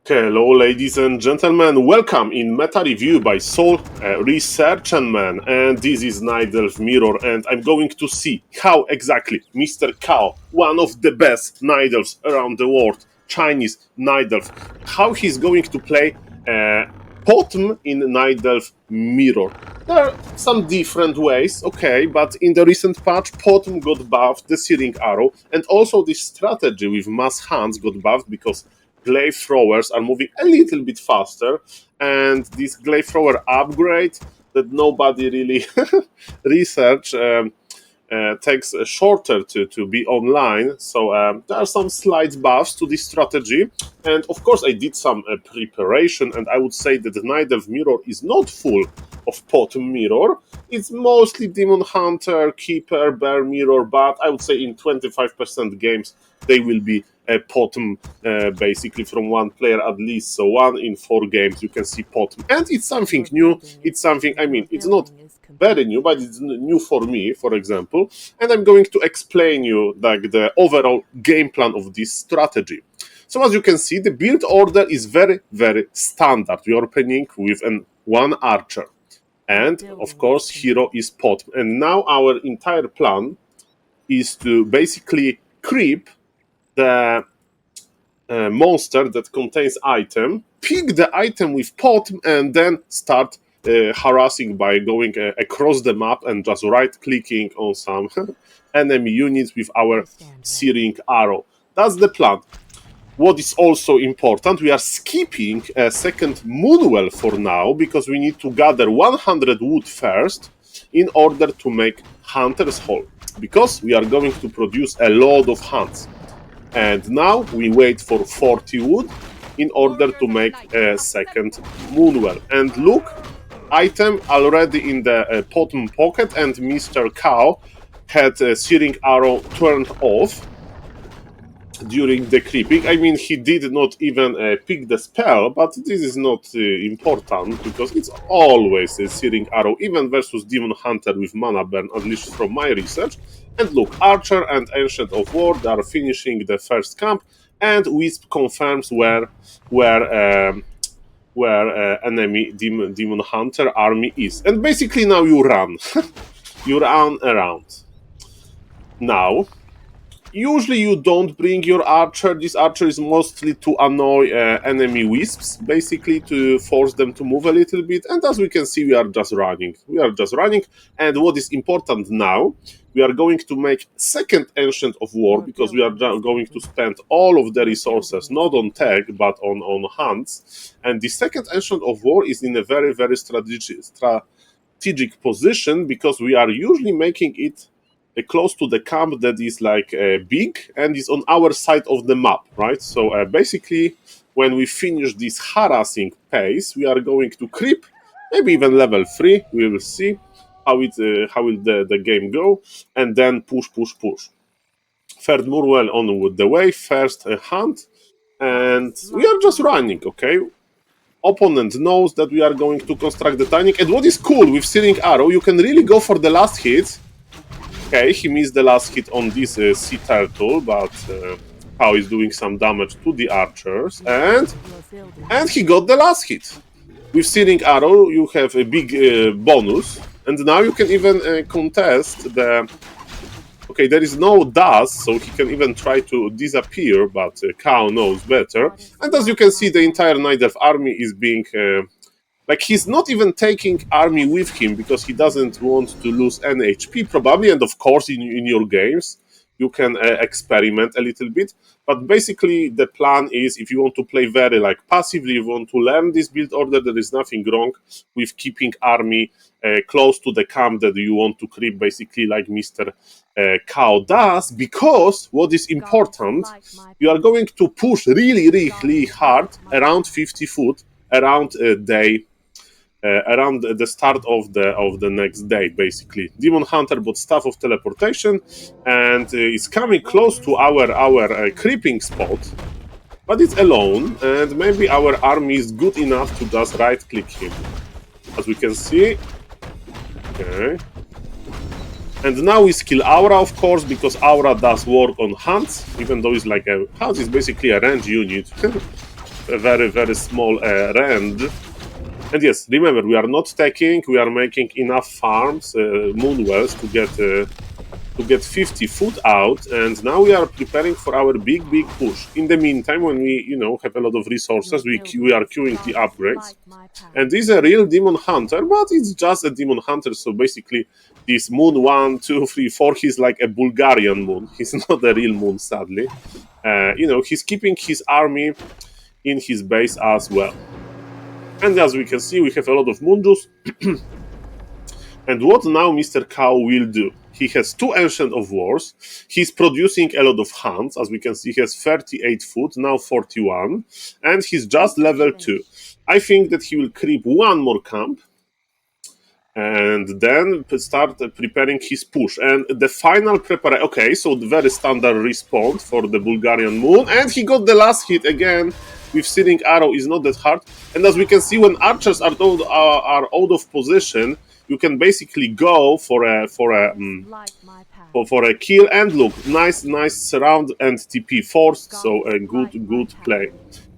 Hello ladies and gentlemen, welcome in meta review by SaulApeMan, and this is Night Elf Mirror, and I'm going to see how exactly Mr. Kaho, one of the best Night Elves around the world, Chinese Night Elf, how he's going to play POTM in Night Elf Mirror. There are some different ways, okay, but in the recent patch, POTM got buffed, the Searing Arrow, and also this strategy with mass hands got buffed because glaive throwers are moving a little bit faster, and this glaive thrower upgrade that nobody really research takes shorter to be online. So there are some slight buffs to this strategy, and of course I did some preparation, and I would say that the Night Elf Mirror is not full of POTM Mirror. It's mostly Demon Hunter, Keeper, Bear Mirror, but I would say in 25% games they will be a POTM basically from one player at least. So 1 in 4 games you can see POTM, and it's something new. It's something, I mean, it's not very new, but it's new for me, for example, and I'm going to explain you like the overall game plan of this strategy. So as you can see, the build order is very standard. We are opening with one archer, and of course hero is POTM, and now our entire plan is to basically creep the monster that contains item, pick the item with POTM, and then start harassing by going across the map and just right-clicking on some enemy units with our Searing Arrow. That's the plan. What is also important, we are skipping a second Moonwell for now, because we need to gather 100 wood first in order to make Hunter's Hall, because we are going to produce a lot of hunts. And now we wait for 40 wood in order to make a second Moonwell. And look, item already in the POTM pocket, and Mr. Kaho had a Searing Arrow turned off during the creeping. I mean, he did not even pick the spell, but this is not important, because it's always a Searing Arrow, even versus Demon Hunter with Mana Burn, at least from my research. And look, Archer and Ancient of War, they are finishing the first camp, and Wisp confirms where enemy Demon Hunter army is. And basically now you run. You run around. Now, usually you don't bring your archer. This archer is mostly to annoy enemy wisps, basically to force them to move a little bit. And as we can see, we are just running. We are just running. And what is important now, we are going to make second Ancient of War, because we are going to spend all of the resources, not on tech, but on hunts. And the second Ancient of War is in a very strategic position, because we are usually making it close to the camp that is like big and is on our side of the map, right? So basically, when we finish this harassing pace, we are going to creep, maybe even level 3. We will see how will the game go, and then push. Third Moonwell on with the way, first hunt, and we are just running, okay? Opponent knows that we are going to construct the timing, and what is cool with Searing Arrow, you can really go for the last hit. Okay, he missed the last hit on this sea turtle, but Kaho is doing some damage to the archers, and he got the last hit. With Searing Arrow, you have a big bonus, and now you can even contest the... Okay, there is no dust, so he can even try to disappear, but Kaho knows better. And as you can see, the entire Night Elf army is being... like, he's not even taking army with him, because he doesn't want to lose any HP, probably. And of course, in your games, you can experiment a little bit. But basically, the plan is, if you want to play very like passively, you want to learn this build order, there is nothing wrong with keeping army close to the camp that you want to creep, basically like Mr. Kaho does, because what is important, you are going to push really hard around 50 foot, around day... around the start of the next day, basically. Demon Hunter bought Staff of Teleportation, and is coming close to our creeping spot, but it's alone, and maybe our army is good enough to just right-click him, as we can see. Okay. And now we skill Aura, of course, because Aura does work on hunts, even though it's like a hunt is basically a range unit. a very, very small rend. And yes, remember, we are not taking, we are making enough farms, moonwells, to get 50 food out, and now we are preparing for our big push. In the meantime, when we have a lot of resources, we are queuing the upgrades. And this is a real demon hunter, but it's just a demon hunter. So basically, this moon 1, 2, 3, 4, he's like a Bulgarian moon. He's not a real moon, sadly. He's keeping his army in his base as well. And as we can see, we have a lot of moon juice. And what now Mr. Kaho will do? He has 2 Ancient of Wars. He's producing a lot of hunts. As we can see, he has 38 food, now 41. And he's just level 2. I think that he will creep 1 more camp. And then start preparing his push. And the final preparation... Okay, so the very standard respawn for the Bulgarian moon. And he got the last hit again. With Searing Arrow is not that hard. And as we can see, when archers are out of position, you can basically go for a kill. And look, nice surround and TP forced. So a good play.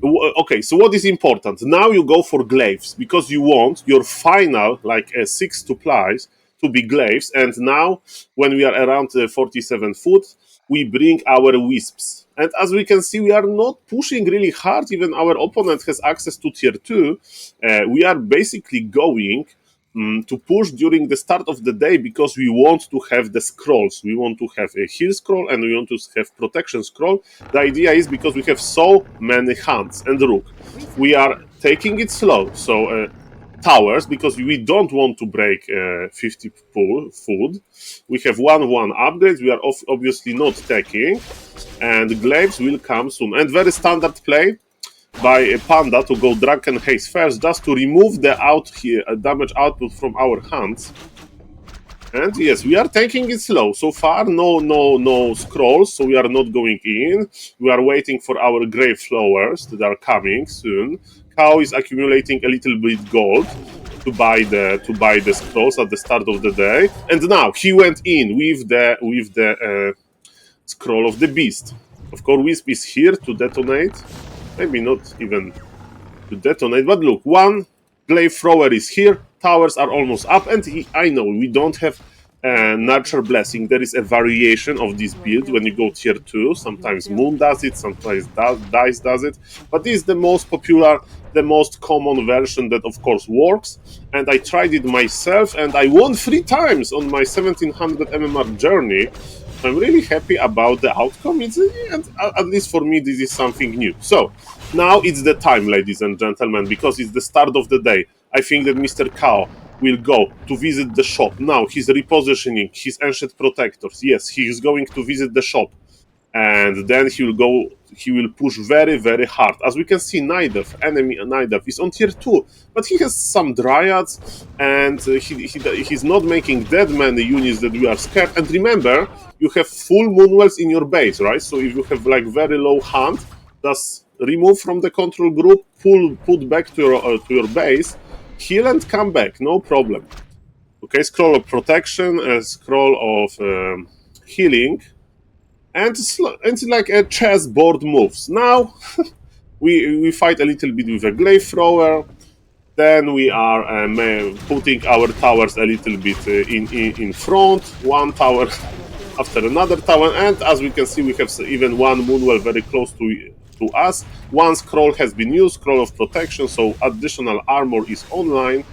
Okay, so what is important? Now you go for glaives because you want your final 6 supplies to be glaives. And now when we are around 47 foot, we bring our wisps. And as we can see, we are not pushing really hard. Even our opponent has access to tier 2. We are basically going to push during the start of the day because we want to have the scrolls. We want to have a heal scroll and we want to have protection scroll. The idea is because we have so many hunts. And look, we are taking it slow. So towers, because we don't want to break 50 food. We have 1 upgrades. We are obviously not taking. And glaives will come soon. And very standard play by a Panda to go Drunken Haze first, just to remove the damage output from our hands. And yes, we are taking it slow. So far, no scrolls, so we are not going in. We are waiting for our grave flowers that are coming soon. Kaho is accumulating a little bit gold to buy the scrolls at the start of the day. And now he went in with the scroll of the beast. Of course, Wisp is here to detonate. Maybe not even to detonate, but look, 1 glaive thrower is here. Towers are almost up, and I know we don't have Nurture Blessing. There is a variation of this build when you go tier 2. Sometimes Moon does it, sometimes Dice does it, but this is the most popular, the most common version that of course works. And I tried it myself, and I won 3 times on my 1700 MMR journey. I'm really happy about the outcome. And at least for me, this is something new. So now it's the time, ladies and gentlemen, because it's the start of the day. I think that Mr. Kaho will go to visit the shop. Now he's repositioning his Ancient Protectors. Yes, he is going to visit the shop. And then he will push very, very hard. As we can see, enemy Nidev is on tier 2, but he has some Dryads, and he's not making that many units that we are scared. And remember, you have full Moonwells in your base, right? So if you have very low hunt, just remove from the control group, put back to your base, heal and come back, no problem. Okay, scroll of protection, a scroll of healing. And it's like a chessboard moves. Now we fight a little bit with a glaive thrower. Then we are putting our towers a little bit in front. 1 tower after another tower. And as we can see, we have even 1 Moonwell very close to us. 1 scroll has been used, scroll of protection, so additional armor is online.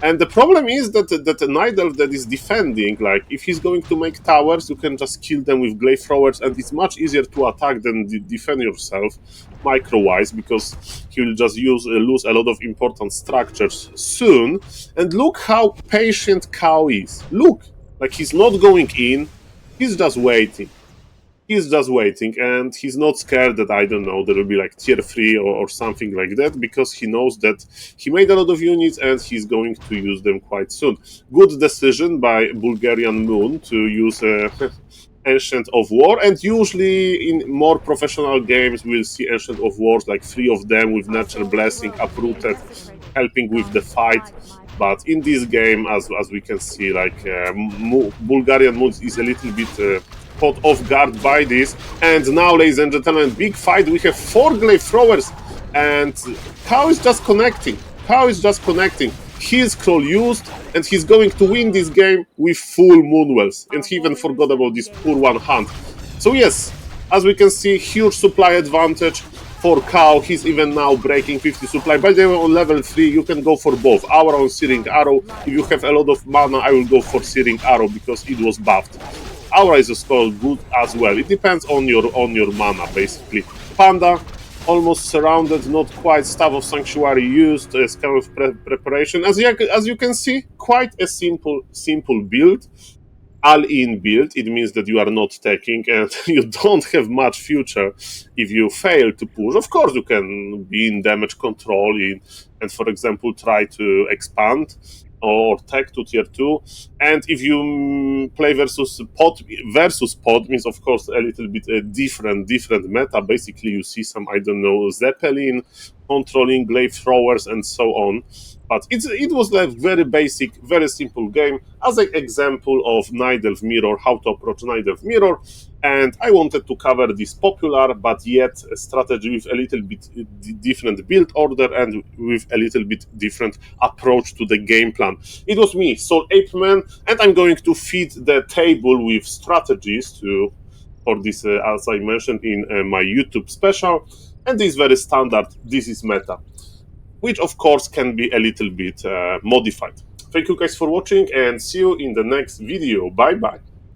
And the problem is that a Night Elf that is defending, if he's going to make towers, you can just kill them with glaive throwers, and it's much easier to attack than defend yourself micro-wise, because he will just lose a lot of important structures soon. And look how patient Kaho is. Look, he's not going in, he's just waiting. He's just waiting, and he's not scared that, I don't know, there will be tier 3 or something like that, because he knows that he made a lot of units and he's going to use them quite soon. Good decision by Bulgarian Moon to use Ancient of War, and usually in more professional games we'll see Ancient of Wars, 3 of them with Nurture Blessing, Uprooted, helping with the fight. But in this game, as we can see, Bulgarian Moon is a little bit caught off guard by this. And now, ladies and gentlemen, big fight. We have 4 glaive throwers and Kaho is just connecting. Kaho is just connecting. He is scroll used, and he's going to win this game with full Moonwells, and he even forgot about this poor one hunt. So yes, as we can see, huge supply advantage for Kaho. He's even now breaking 50 supply. By the way, on level 3, you can go for both. Aura on Searing Arrow. If you have a lot of mana, I will go for Searing Arrow because it was buffed. Aura is of course good as well. It depends on your mana, basically. Panda, almost surrounded, not quite. Staff of Sanctuary used as kind of preparation. As you can see, quite a simple build. All-in build. It means that you are not taking and you don't have much future if you fail to push. Of course, you can be in damage control and, for example, try to expand or tech to tier 2. And if you play versus pod means, of course, a little bit different meta. Basically, you see some, I don't know, Zeppelin controlling glaive throwers and so on. But it was a very basic, very simple game as an example of Night Elf Mirror, how to approach Night Elf Mirror. And I wanted to cover this popular but yet a strategy with a little bit different build order and with a little bit different approach to the game plan. It was me, SaulApeMan, and I'm going to feed the table with strategies for this, as I mentioned in my YouTube special. And this is very standard, this is meta, which of course can be a little bit modified. Thank you guys for watching and see you in the next video. Bye bye.